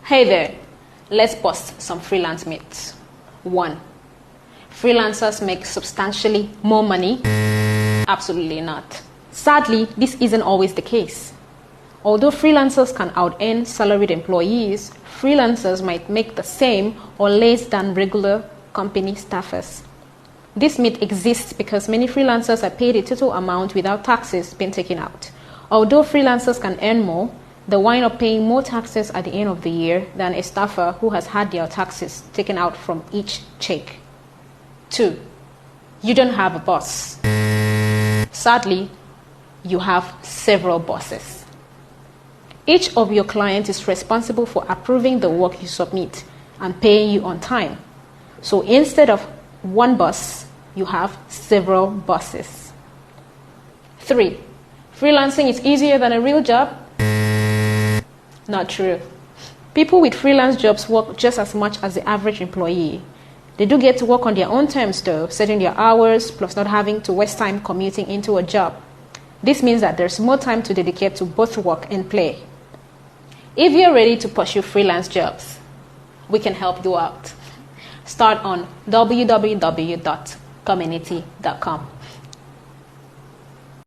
Hey there, let's bust some freelance myths. 1. Freelancers make substantially more money? Absolutely not. Sadly, this isn't always the case. Although freelancers can out-earn salaried employees, freelancers might make the same or less than regular company staffers. This myth exists because many freelancers are paid a total amount without taxes being taken out. Although freelancers can earn more, they wind up paying more taxes at the end of the year than a staffer who has had their taxes taken out from each check. 2. You don't have a boss. Sadly, you have several bosses. Each of your clients is responsible for approving the work you submit and paying you on time. So instead of one boss, you have several bosses. 3. Freelancing is easier than a real job? Not true. People with freelance jobs work just as much as the average employee. They do get to work on their own terms though, setting their hours, plus not having to waste time commuting into a job. This means that there's more time to dedicate to both work and play. If you're ready to pursue freelance jobs, we can help you out. Start on www.community.com.